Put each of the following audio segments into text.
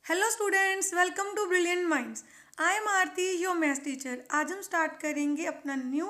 Hello students, welcome to brilliant minds. I am Aarti, your maths teacher. आज हम start करेंगे अपना न्यू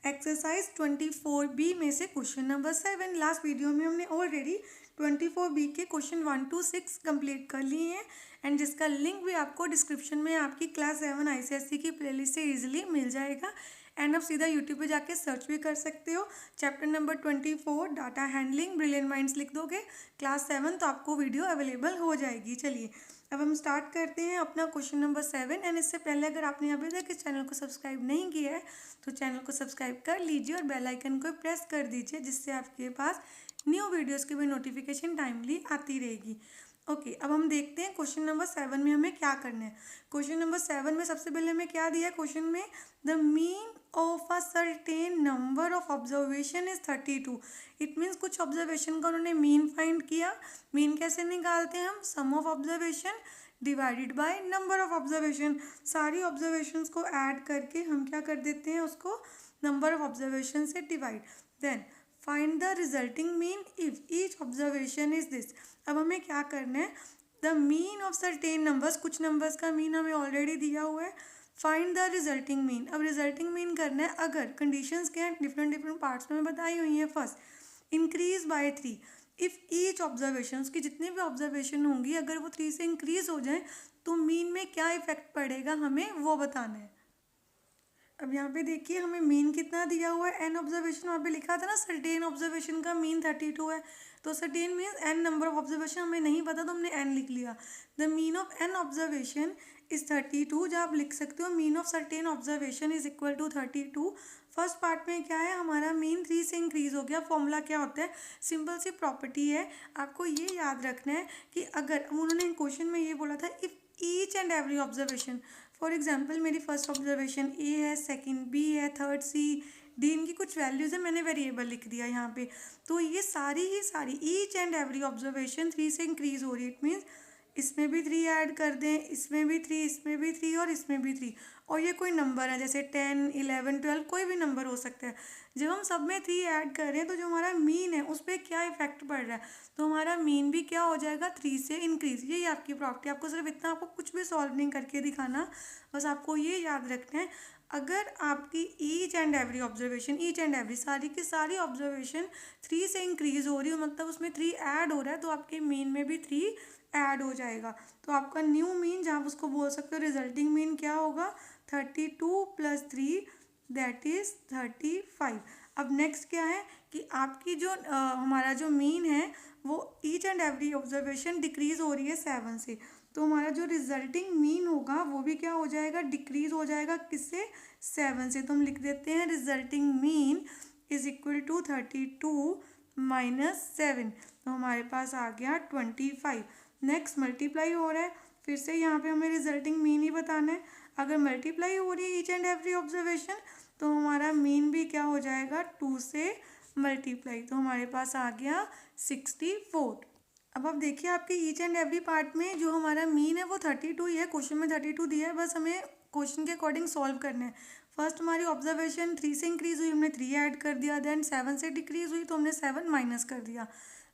एक्सरसाइज 24B में से क्वेश्चन नंबर 7। लास्ट वीडियो में हमने ऑलरेडी 24B के क्वेश्चन 1 to 6 कंप्लीट कर लिए हैं एंड जिसका लिंक भी आपको डिस्क्रिप्शन में आपकी क्लास 7 ICSE की प्लेलिस्ट से इजीली मिल जाएगा एंड आप सीधा यूट्यूब पे जाके सर्च भी कर सकते हो। Chapter number 24 data handling brilliant minds लिख दोगे क्लास 7 तो आपको वीडियो अवेलेबल हो जाएगी। चलिए अब हम स्टार्ट करते हैं अपना क्वेश्चन नंबर 7 एंड इससे पहले अगर आपने अभी तक इस चैनल को सब्सक्राइब नहीं किया है तो चैनल को सब्सक्राइब कर लीजिए और बेल आइकन को प्रेस कर दीजिए जिससे आपके पास न्यू वीडियोस की भी नोटिफिकेशन टाइमली आती रहेगी। ओके, अब हम देखते हैं क्वेश्चन नंबर 7 में हमें क्या करना है। क्वेश्चन नंबर 7 में सबसे पहले हमें क्या दिया है क्वेश्चन में, the mean of a certain number of observation is 32। It means कुछ ऑब्जर्वेशन का उन्होंने मीन फाइंड किया। मीन कैसे निकालते हैं हम, sum of observation divided by number of observation. सारी ऑब्जर्वेशंस को ऐड करके हम क्या कर देते हैं, उसको नंबर ऑफ ऑब्जर्वेशन से divide. Then find the resulting mean if each observation is this. अब हमें क्या करना है, the mean of certain numbers, कुछ नंबर्स का मीन हमें ऑलरेडी दिया हुआ है। फाइंड द रिजल्टिंग मीन, अब रिजल्टिंग मीन करना है अगर कंडीशंस क्या है डिफरेंट पार्ट्स में बताई हुई हैं। First, increase by 3 if each observation, की जितने भी ऑब्जर्वेशन होंगी अगर वो 3 से इंक्रीज हो जाए तो मीन में क्या इफेक्ट पड़ेगा हमें वो बताना है। अब यहाँ पे देखिए हमें मीन कितना दिया हुआ है, एन ऑब्जर्वेशन वहाँ पे लिखा था ना, सर्टेन ऑब्जर्वेशन का मीन 32 है। तो certain means n number of observation हमें नहीं पता तो हमने एन लिख लिया। The mean of n observation is 32। जो आप लिख सकते हो mean of certain observation is equal to 32। First part में क्या है, हमारा मीन 3 से इंक्रीज हो गया। फॉर्मूला क्या होता है, सिंपल सी प्रॉपर्टी है, आपको ये याद रखना है कि अगर उन्होंने क्वेश्चन में ये बोला था if each and every observation, for example मेरी फर्स्ट ऑब्जर्वेशन ए है, सेकंड बी है, थर्ड सी, डी, इनकी कुछ वैल्यूज़ है, मैंने वेरिएबल लिख दिया यहाँ पे। तो ये सारी ईच एंड एवरी ऑब्जर्वेशन 3 से इंक्रीज हो रही है। इट मीन्स इसमें भी 3 ऐड कर दें, इसमें भी 3, इसमें भी 3 और इसमें भी 3। और ये कोई नंबर है जैसे 10, 11, 12 कोई भी नंबर हो सकता है। जब हम सब में 3 ऐड कर रहे हैं तो जो हमारा मीन है उस पर क्या इफेक्ट पड़ रहा है, तो हमारा मीन भी क्या हो जाएगा 3 से इंक्रीज। यही आपकी प्रॉपर्टी, आपको सिर्फ इतना, आपको कुछ भी सॉल्व नहीं करके दिखाना, बस आपको ये याद रखना है अगर आपकी each and every observation, each and every सारी की सारी ऑब्जर्वेशन 3 से इंक्रीज हो रही है, मतलब उसमें 3 ऐड हो रहा है, तो आपके मीन में भी 3 ऐड हो जाएगा। तो आपका न्यू मीन, जहाँ आप उसको बोल सकते हो रिजल्टिंग मीन क्या होगा, 32 + 3 दैट इज़ 35। अब नेक्स्ट क्या है कि आपकी जो हमारा जो मीन है वो each and every observation decrease हो रही है 7 से, तो हमारा जो रिजल्टिंग मीन होगा वो भी क्या हो जाएगा, डिक्रीज हो जाएगा, किससे, 7 से। तो हम लिख देते हैं resulting mean is equal to 32 - 7, तो हमारे पास आ गया 25। नेक्स्ट मल्टीप्लाई हो रहा है, फिर से यहाँ पे हमें रिजल्टिंग मीन ही बताना है। अगर मल्टीप्लाई हो रही है ईच एंड एवरी ऑब्जर्वेशन तो हमारा मीन भी क्या हो जाएगा, 2 से मल्टीप्लाई, तो हमारे पास आ गया 64। अब आप देखिए आपके ईच एंड एवरी पार्ट में जो हमारा मीन है वो 32 ही है, क्वेश्चन में 32 दिया है, बस हमें क्वेश्चन के अकॉर्डिंग सॉल्व करना है। फर्स्ट हमारी ऑब्जर्वेशन 3 से इंक्रीज हुई, हमने 3 ऐड कर दिया। देन 7 से डिक्रीज हुई तो हमने 7 माइनस कर दिया।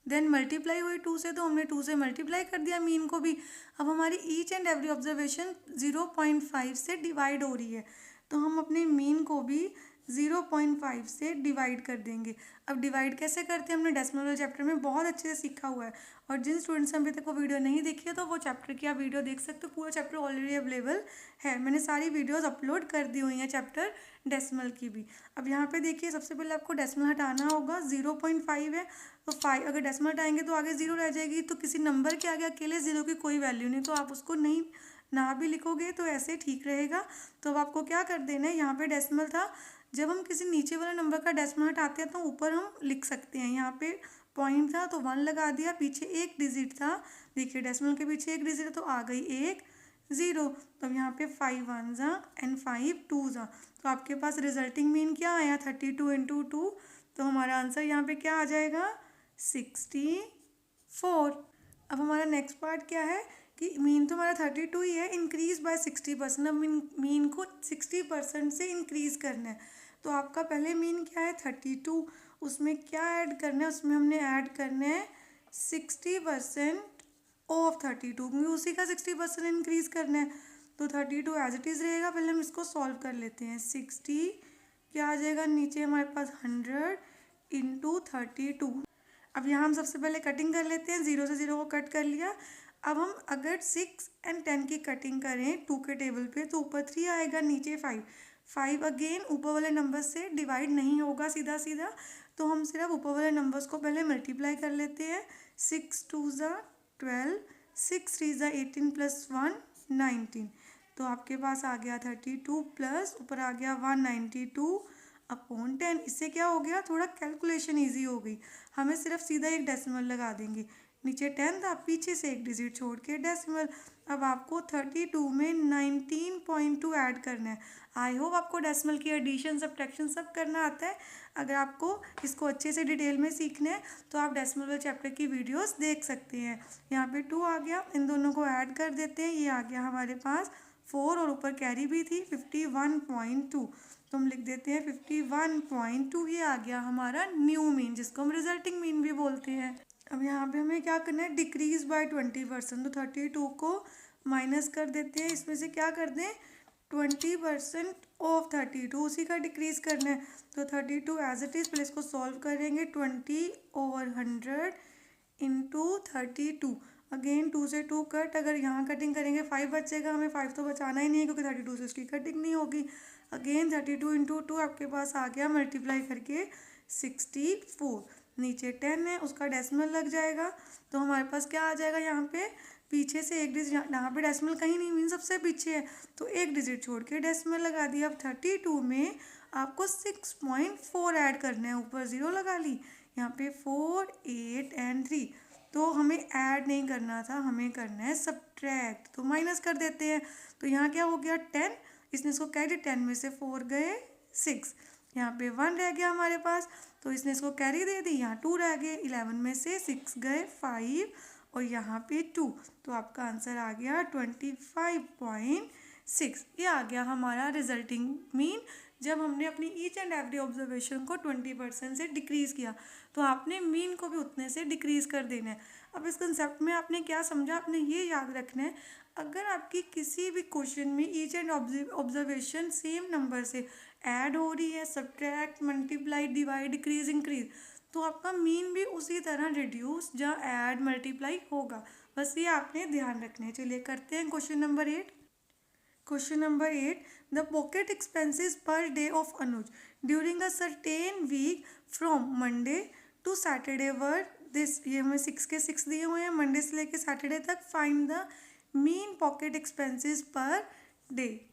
देन मल्टीप्लाई हुई 2 से तो हमने 2 से मल्टीप्लाई कर दिया मीन को भी। अब हमारी ईच एंड एवरी ऑब्जर्वेशन 0.5 से डिवाइड हो रही है, तो हम अपने मीन को भी 0.5 से डिवाइड कर देंगे। अब डिवाइड कैसे करते हैं हमने डेसिमल वाले चैप्टर में बहुत अच्छे से सीखा हुआ है, और जिन स्टूडेंट्स ने अभी तक वो वीडियो नहीं देखी है तो वो चैप्टर की आप वीडियो देख सकते हो, पूरा चैप्टर ऑलरेडी अवेलेबल है, मैंने सारी वीडियोस अपलोड कर दी हुई हैं चैप्टर डेसिमल की भी। अब यहाँ पे देखिए सबसे पहले आपको डेसिमल हटाना होगा, 0.5 है तो 5, अगर डेसिमल हटाएंगे तो आगे 0 रह जाएगी, तो किसी नंबर के आगे अकेले 0 की कोई वैल्यू नहीं, तो आप उसको नहीं ना भी लिखोगे तो ऐसे ठीक रहेगा। तो अब आपको क्या कर देना है, यहाँ पे डेसिमल था, जब हम किसी नीचे वाले नंबर का डेसिमल हटाते हैं तो ऊपर हम लिख सकते हैं, यहाँ पे पॉइंट था तो 1 लगा दिया, पीछे एक डिजिट था, देखिए डेसिमल के पीछे एक डिजिट है तो आ गई एक 0। तो अब यहाँ पे 5 1 ज़ा एंड 5 2 ज़ा, तो आपके पास रिजल्टिंग मीन क्या आया 32 × 2, तो हमारा आंसर यहाँ पे क्या आ जाएगा 64। अब हमारा नेक्स्ट पार्ट क्या है कि मीन तो हमारा 32 ही है, इंक्रीज बाय 60%। अब मीन को 60% से इंक्रीज करना है, तो आपका पहले मीन क्या है 32, उसमें क्या ऐड करना है, उसमें हमने ऐड करना है 60% ऑफ 32, क्योंकि उसी का 60% इंक्रीज़ करना है। तो 32 एज इट इज़ रहेगा। पहले हम इसको सॉल्व कर लेते हैं। 60 क्या आ जाएगा, नीचे हमारे पास 100 इंटू 32। अब यहाँ हम सबसे पहले कटिंग कर लेते हैं। 0 से 0 को कट कर लिया। अब हम अगर 6 और 10 की कटिंग करें 2 के टेबल पे तो ऊपर 3 आएगा, नीचे 5। 5 अगेन ऊपर वाले नंबर से डिवाइड नहीं होगा सीधा सीधा, तो हम सिर्फ ऊपर वाले नंबर्स को पहले मल्टीप्लाई कर लेते हैं। 6 2 ज़ा 12, 6 3 ज़ा 18 प्लस 1 19। तो आपके पास आ गया 32 प्लस ऊपर आ गया 192 अपॉन 10। इससे क्या हो गया, थोड़ा कैलकुलेशन इजी हो गई। हमें सिर्फ सीधा एक डेसिमल लगा देंगे। नीचे 10 था, पीछे से एक डिजिट छोड़ के डेसिमल। अब आपको 32 में 19.2 ऐड करना है। आई होप आपको डेसिमल की एडिशन सब्ट्रैक्शन सब करना आता है। अगर आपको इसको अच्छे से डिटेल में सीखना है तो आप डेसिमल वाले चैप्टर की वीडियोस देख सकते हैं। यहाँ पे 2 आ गया, इन दोनों को ऐड कर देते हैं। ये आ गया हमारे पास 4 और ऊपर कैरी भी थी 51.2, तो हम लिख देते हैं 51.2। ये आ गया हमारा न्यू मीन, जिसको हम रिजल्टिंग मीन भी बोलते हैं। अब यहाँ पे हमें क्या करना है, डिक्रीज बाय 20%। तो 32 को माइनस कर देते हैं, इसमें से क्या कर दें 20% ऑफ 32, उसी का डिक्रीज करना है। तो 32 एज इट इज़, पहले इसको सॉल्व करेंगे। 20/100 इंटू 32। अगेन 2 से 2 कट, अगर यहाँ कटिंग करेंगे 5 बचेगा, हमें 5 तो बचाना ही नहीं है क्योंकि 32 से उसकी कटिंग नहीं होगी। अगेन 32 इंटू 2 आपके पास आ गया मल्टीप्लाई करके 64। नीचे 10 है, उसका डेसिमल लग जाएगा। तो हमारे पास क्या आ जाएगा, यहाँ पे पीछे से एक डिजिट, यहाँ पे डेसिमल कहीं नहीं, मीन सबसे पीछे है तो एक डिजिट छोड़ के डेसिमल लगा दिया। अब 32 में आपको 6.4 ऐड करना है, ऊपर 0 लगा ली। यहाँ पे 4 8 एंड 3, तो हमें ऐड नहीं करना था, हमें करना है सब्ट्रैक्ट। तो माइनस कर देते हैं। तो यहाँ क्या हो गया 10, इसने इसको कैरी, 10 में से 4 गए 6, यहाँ पे 1 रह गया हमारे पास, तो इसने इसको कैरी दे दी। यहाँ 2 रह गए, 11 में से 6 गए 5 और यहाँ पे 2, तो आपका आंसर आ गया 25.6। ये आ गया हमारा रिजल्टिंग मीन। जब हमने अपनी ईच एंड एवरी ऑब्जर्वेशन को 20% से डिक्रीज़ किया तो आपने मीन को भी उतने से डिक्रीज़ कर देना है। अब इस कंसेप्ट में आपने क्या समझा, आपने ये याद रखना है, अगर आपकी किसी भी क्वेश्चन में each and observation same number से ऐड हो रही है, subtract, multiply, divide, decrease, increase, तो आपका मीन भी उसी तरह रिड्यूस या ऐड, मल्टीप्लाई होगा। बस ये आपने ध्यान रखना है। चलिए करते हैं question number 8। Question number 8. The pocket expenses per day of Anuj during a certain week from Monday to Saturday were this. ये हमें 6 के 6 दिए हुए हैं, मंडे से लेके सैटरडे तक। Find the mean pocket expenses per day.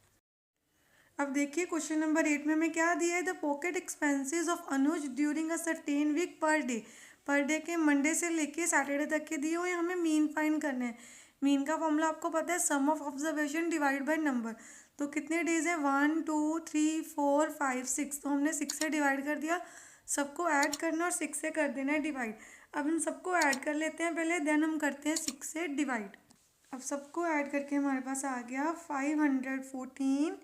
अब देखिए क्वेश्चन नंबर 8 में हमें क्या दिया है, the pocket expenses of Anuj during a certain week per day. Per day के मंडे से लेके सैटरडे तक के दिए हुए हैं, हमें मीन फाइंड करना है। मीन का फॉर्मूला आपको पता है, sum of observation divide by number. तो कितने डेज हैं, 1 2 3 4 5 6, तो हमने 6 से डिवाइड कर दिया। सबको ऐड करना और 6 से कर देना है डिवाइड। अब इन सबको ऐड कर लेते हैं पहले, देन हम करते हैं 6 से डिवाइड। अब सबको ऐड करके हमारे पास आ गया 514.50।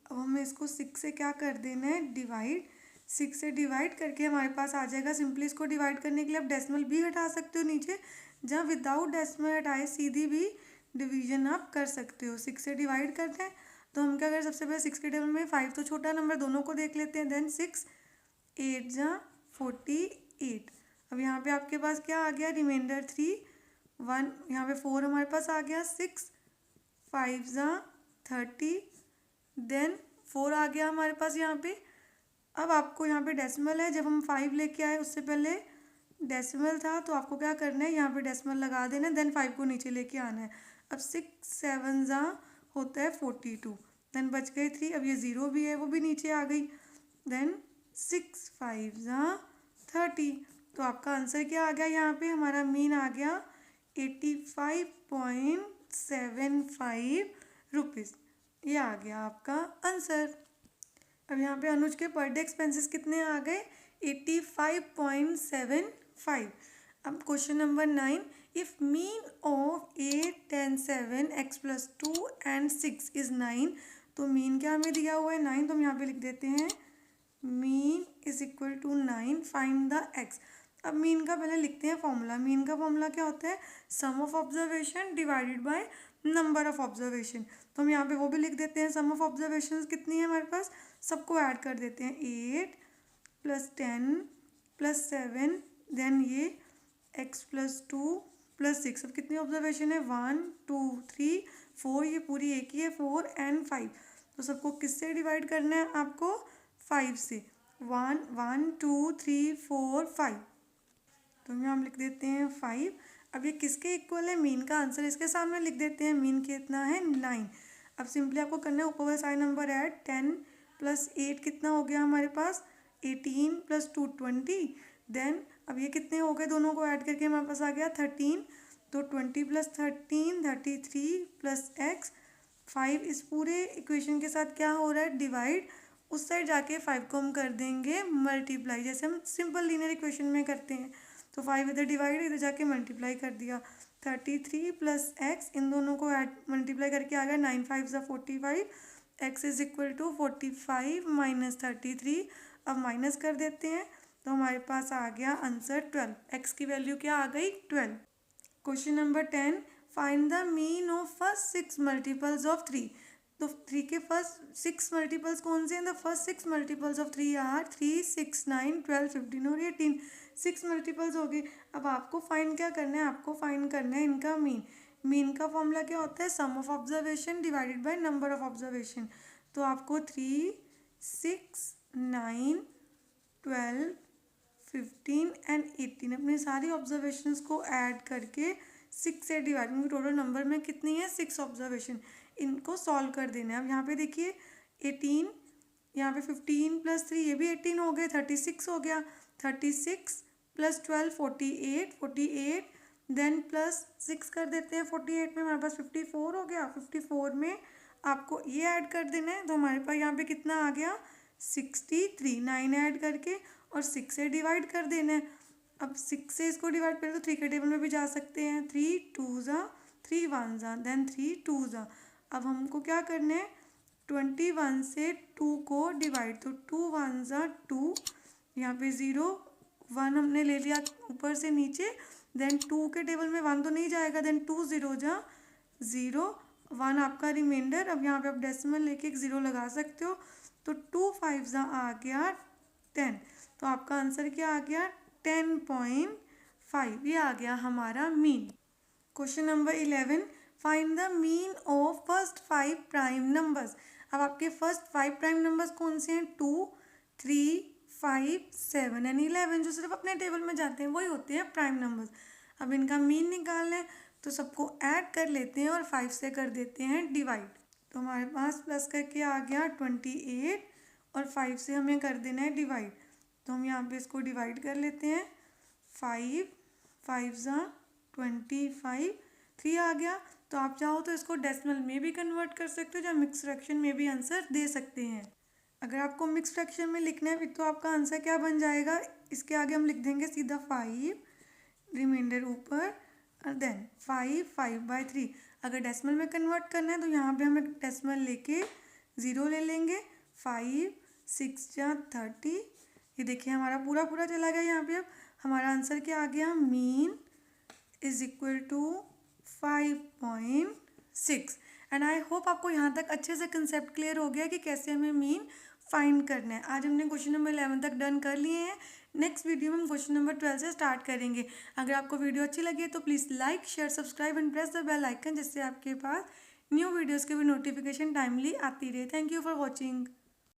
अब हमें इसको 6 से क्या कर देना है, डिवाइड। 6 से डिवाइड करके हमारे पास आ जाएगा, सिंपली इसको डिवाइड करने के लिए आप डेसिमल भी हटा सकते हो नीचे, जहाँ विदाउट डेसिमल हटाए सीधी भी डिवीजन आप कर सकते हो। 6 से डिवाइड करते हैं तो हम क्या करें, सबसे पहले 6 के टेबल में 5 तो छोटा नंबर, दोनों को देख लेते हैं। देन 6 8 जा 48। अब यहाँ पे आपके पास क्या आ गया, रिमाइंडर 3 1, यहाँ पे 4 हमारे पास आ गया। 6 5 जा 30, देन 4 आ गया हमारे पास यहाँ पे। अब आपको यहाँ पे डेसिमल है, जब हम 5 लेके आए उससे पहले डेसिमल था, तो आपको क्या करना है, यहाँ पे डेसिमल लगा देना, देन 5 को नीचे लेके आना है। अब 6 7 जा होता है 42, देन बच गए 3। अब ये 0 भी है, वो भी नीचे आ गई। देन 6 5 जा 30, तो आपका आंसर क्या आ गया, यहाँ पे हमारा मीन आ गया 85.75 रुपीज़। ये आ गया आपका आंसर। अब यहाँ पे अनुज के पर डे एक्सपेंसेस कितने आ गए, 85.75। अब question number 9, if mean of 8 10 7 x + 2 and 6 is 9, तो मीन क्या हमें दिया हुआ है 9, तो हम यहाँ पे लिख देते हैं mean is equal to 9। Find the x। अब मीन का पहले लिखते हैं फॉर्मूला। मीन का फॉर्मूला क्या होता है, sum of observation divided by number of observation. तो हम यहाँ पे वो भी लिख देते हैं, सम ऑफ ऑब्जर्वेशन कितनी है हमारे पास, सबको ऐड कर देते हैं, 8 + 10 + 7, देन ये x + 2 + 6। अब कितनी ऑब्जर्वेशन है, 1 2 3 4, ये पूरी एक ही है, 4 and 5। तो सबको किससे डिवाइड करना है आपको, 5 से, 1 1 2 3 4 5। तो यहाँ हम लिख देते हैं 5। अब ये किसके इक्वल है, मीन का आंसर इसके सामने लिख देते हैं, मीन कितना है 9। अब सिंपली आपको करना है ऊपर वाले सारे नंबर ऐड, 10 + 8 कितना हो गया हमारे पास, 18 + 2 20। देन अब ये कितने हो गए, दोनों को ऐड करके हमारे पास आ गया 13। तो 20 + 13 33 + x। 5 इस पूरे इक्वेशन के साथ क्या हो रहा है, डिवाइड। उस साइड जाके 5 को हम कर देंगे मल्टीप्लाई, जैसे हम सिंपल लीनियर इक्वेशन में करते हैं। तो 5 इधर डिवाइड, इधर जाके मल्टीप्लाई कर दिया, 33 + x, इन दोनों को ऐड मल्टीप्लाई करके आ गया 9 5 = 45, x = 45 - 33। अब माइनस कर देते हैं, तो हमारे पास आ गया आंसर 12। x की वैल्यू क्या आ गई, 12। Question number 10, find the mean of first 6 multiples of 3। तो 3 के फर्स्ट 6 मल्टीपल्स कौन से हैं, the first 6 multiples of 3 are 3 6 9 12 15 और 18। 6 मल्टीपल्स हो गए। अब आपको फाइंड क्या करना है, आपको फाइंड करना है इनका मीन। मीन का फॉर्मूला क्या होता है, sum of observation divided by number of observation. तो आपको 3 6 9 12 15 and 18 अपने सारी ऑब्जर्वेशंस को ऐड करके 6 से डिवाइड, क्योंकि टोटल नंबर में कितनी है, 6 ऑब्जर्वेशन, इनको सॉल्व कर देना है। अब यहाँ पे देखिए 18, यहाँ पे 15 + 3, ये भी 18 हो गए, 36 हो गया, 36 + 12 48 48, देन +6 कर देते हैं 48 में, हमारे पास 54 हो गया। 54 में आपको ये ऐड कर देना है, तो हमारे पास यहाँ पे कितना आ गया, 63। 9 ऐड करके और 6 से डिवाइड कर देना है। अब 6 से इसको डिवाइड करें तो 3 के टेबल में भी जा सकते हैं, 3 2 ज़ा 3 1 ज़ा, देन 3 2 ज़ा। अब हमको क्या करना है, 21 से 2 को डिवाइड, तो 2 1 ज़ा 2, यहाँ पे 0 1 हमने ले लिया ऊपर से नीचे, देन 2 के टेबल में 1 तो नहीं जाएगा, देन 2 0 ज़ा 0, 1 आपका रिमाइंडर। अब यहाँ पे आप डेसिमल लेके एक 0 लगा सकते हो, तो 2 5 ज़ा आ गया 10। तो आपका आंसर क्या आ गया, 10.5, ये आ गया हमारा mean. Question number 11, find the mean of first 5 prime numbers. अब आपके फर्स्ट 5 प्राइम नंबर्स कौन से हैं, 2 3 5 7 एंड 11, जो सिर्फ अपने टेबल में जाते हैं वही होते हैं प्राइम नंबर्स। अब इनका मीन निकालना है, तो सबको ऐड कर लेते हैं और 5 से कर देते हैं डिवाइड। तो हमारे पास प्लस करके आ गया 28 और 5 से हमें कर देना है डिवाइड। तो हम यहाँ पे इसको डिवाइड कर लेते हैं, 5 5 ज़ा 25, 3 आ गया। तो आप चाहो तो इसको डेसिमल में भी कन्वर्ट कर सकते हो, या मिक्स फ्रैक्शन में भी आंसर दे सकते हैं। अगर आपको मिक्स फ्रैक्शन में लिखना है तो आपका आंसर क्या बन जाएगा, इसके आगे हम लिख देंगे सीधा 5, रिमाइंडर ऊपर, और देन 5/3। अगर डेसिमल में कन्वर्ट करना है तो यहाँ पे हम एक डेसिमल लेके 0 ले लेंगे, 5 6 × 30। ये देखिए हमारा पूरा पूरा चला गया यहाँ पे। अब हमारा आंसर क्या आ गया, मीन = 5.6। एंड आई होप आपको यहाँ तक अच्छे से कंसेप्ट क्लियर हो गया कि कैसे हमें मीन फाइंड करना है। आज हमने क्वेश्चन नंबर 11 तक डन कर लिए हैं। नेक्स्ट वीडियो में हम क्वेश्चन नंबर 12 से स्टार्ट करेंगे। अगर आपको वीडियो अच्छी लगी है तो please like share subscribe and press the bell icon, जिससे आपके पास न्यू वीडियोज़ की भी नोटिफिकेशन टाइमली आती रहे। Thank you for watching.